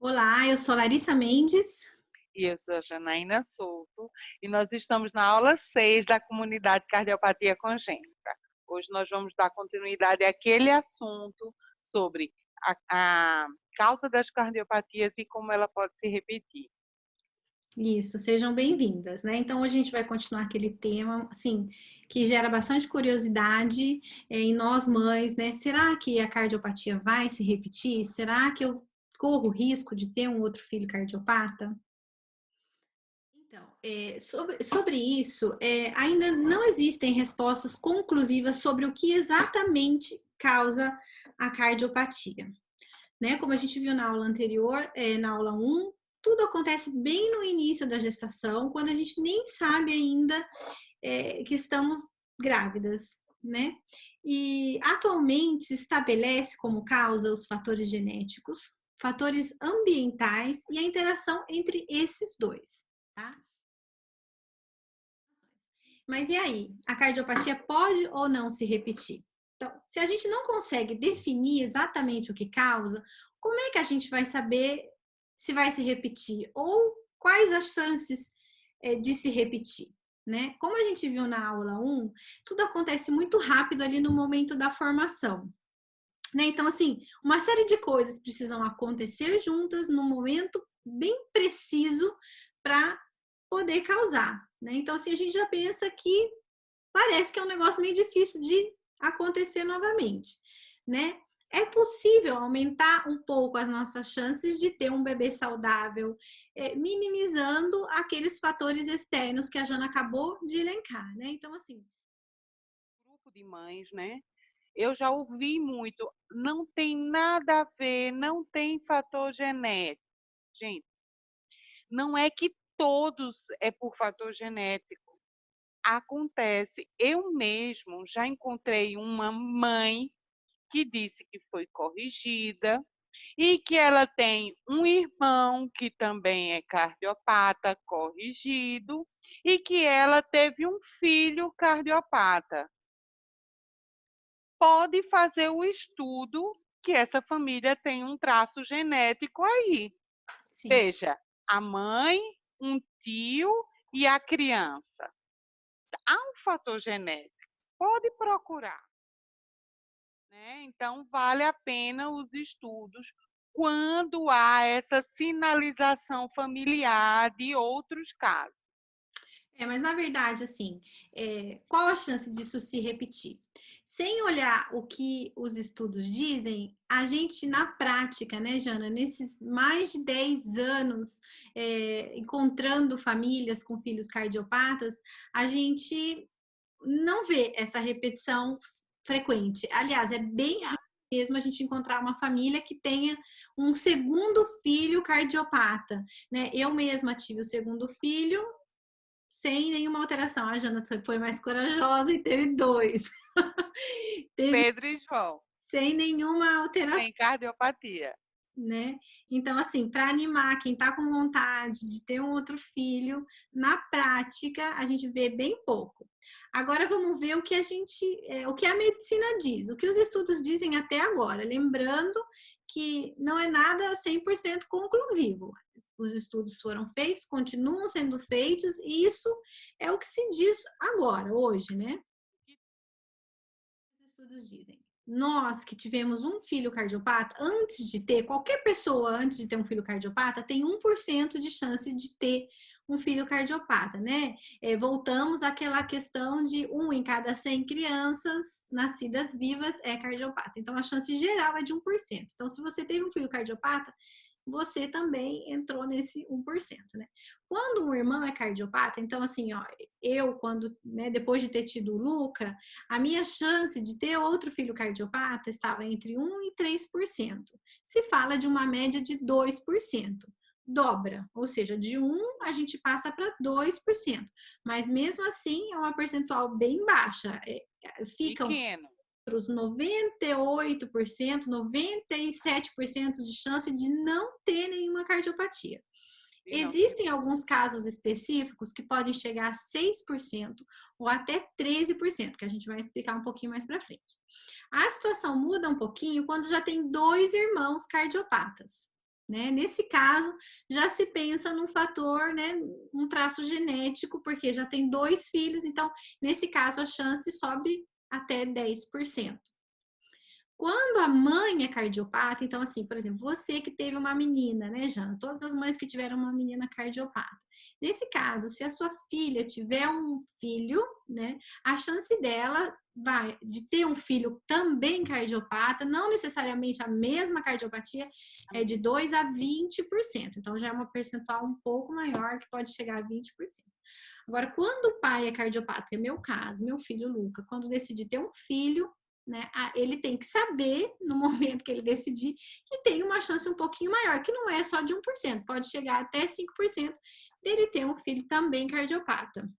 Olá, eu sou Larissa Mendes. E eu sou a Janaína Souto, e nós estamos na aula 6 da comunidade Cardiopatia Congênita. Hoje nós vamos dar continuidade àquele assunto sobre a causa das cardiopatias e como ela pode se repetir. Isso, sejam bem-vindas, né? Então, hoje a gente vai continuar aquele tema, assim, que gera bastante curiosidade em nós mães, né? Será que a cardiopatia vai se repetir? Será que eu corro risco de ter um outro filho cardiopata? Então, sobre isso, ainda não existem respostas conclusivas sobre o que exatamente causa a cardiopatia. Né? Como a gente viu na aula anterior, na aula 1, tudo acontece bem no início da gestação, quando a gente nem sabe ainda que estamos grávidas, né? E atualmente se estabelece como causa os fatores genéticos, fatores ambientais e a interação entre esses dois, tá? Mas e aí? A cardiopatia pode ou não se repetir? Então, se a gente não consegue definir exatamente o que causa, como é que a gente vai saber se vai se repetir? Ou quais as chances de se repetir? Né? Como a gente viu na aula 1, tudo acontece muito rápido ali no momento da formação. Né? Então, assim, uma série de coisas precisam acontecer juntas no momento bem preciso para poder causar. Né? Então, assim, a gente já pensa que parece que é um negócio meio difícil de acontecer novamente, né? É possível aumentar um pouco as nossas chances de ter um bebê saudável, minimizando aqueles fatores externos que a Jana acabou de elencar, né? Então, assim. Grupo de mães, né? Eu já ouvi muito, não tem nada a ver, não tem fator genético. Gente, não é que todos é por fator genético. Acontece, eu mesmo já encontrei uma mãe que disse que foi corrigida e que ela tem um irmão que também é cardiopata, corrigido, e que ela teve um filho cardiopata. Pode fazer o estudo que essa família tem um traço genético aí. Sim. Veja, a mãe, um tio e a criança. Há um fator genético, pode procurar. Né? Então, vale a pena os estudos quando há essa sinalização familiar de outros casos. Mas na verdade, assim, qual a chance disso se repetir? Sem olhar o que os estudos dizem, a gente, na prática, né, Jana, nesses mais de 10 anos encontrando famílias com filhos cardiopatas, a gente não vê essa repetição frequente. Aliás, é bem raro mesmo a gente encontrar uma família que tenha um segundo filho cardiopata, né? Eu mesma tive o segundo filho sem nenhuma alteração. A Jana foi mais corajosa e teve dois. Teve Pedro e João, sem nenhuma alteração, sem cardiopatia. né? Então, assim, para animar quem está com vontade de ter um outro filho, na prática a gente vê bem pouco. Agora vamos ver o que a medicina diz, o que os estudos dizem até agora. Lembrando que não é nada 100% conclusivo. Os estudos foram feitos, continuam sendo feitos, e isso é o que se diz agora, hoje, né? Os estudos dizem. Nós que tivemos um filho cardiopata, antes de ter, qualquer pessoa antes de ter um filho cardiopata, tem 1% de chance de ter um filho cardiopata, né? Voltamos àquela questão de 1 em cada 100 crianças nascidas vivas é cardiopata. Então, a chance geral é de 1%. Então, se você teve um filho cardiopata, você também entrou nesse 1%, né? Quando um irmão é cardiopata, então assim, ó, eu quando, né, depois de ter tido o Luca, a minha chance de ter outro filho cardiopata estava entre 1 e 3%. Se fala de uma média de 2%. Dobra, ou seja, de 1 a gente passa para 2%. Mas mesmo assim é uma percentual bem baixa. Ficam Pequeno. para os 98%, 97% de chance de não ter nenhuma cardiopatia. Existem alguns casos específicos que podem chegar a 6% ou até 13%, que a gente vai explicar um pouquinho mais para frente. A situação muda um pouquinho quando já tem dois irmãos cardiopatas, né? Nesse caso, já se pensa num fator, né, um traço genético, porque já tem 2 filhos, então, nesse caso, a chance sobe até 10%. Quando a mãe é cardiopata, então, assim, por exemplo, você que teve uma menina, né, Jana? Todas as mães que tiveram uma menina cardiopata. Nesse caso, se a sua filha tiver um filho, né, a chance dela de ter um filho também cardiopata, não necessariamente a mesma cardiopatia, é de 2 a 20%. Então, já é uma percentual um pouco maior, que pode chegar a 20%. Agora, quando o pai é cardiopata, que é meu caso, meu filho Luca, quando decidir ter um filho, né, ele tem que saber, no momento que ele decidir, que tem uma chance um pouquinho maior, que não é só de 1%, pode chegar até 5% dele ter um filho também cardiopata.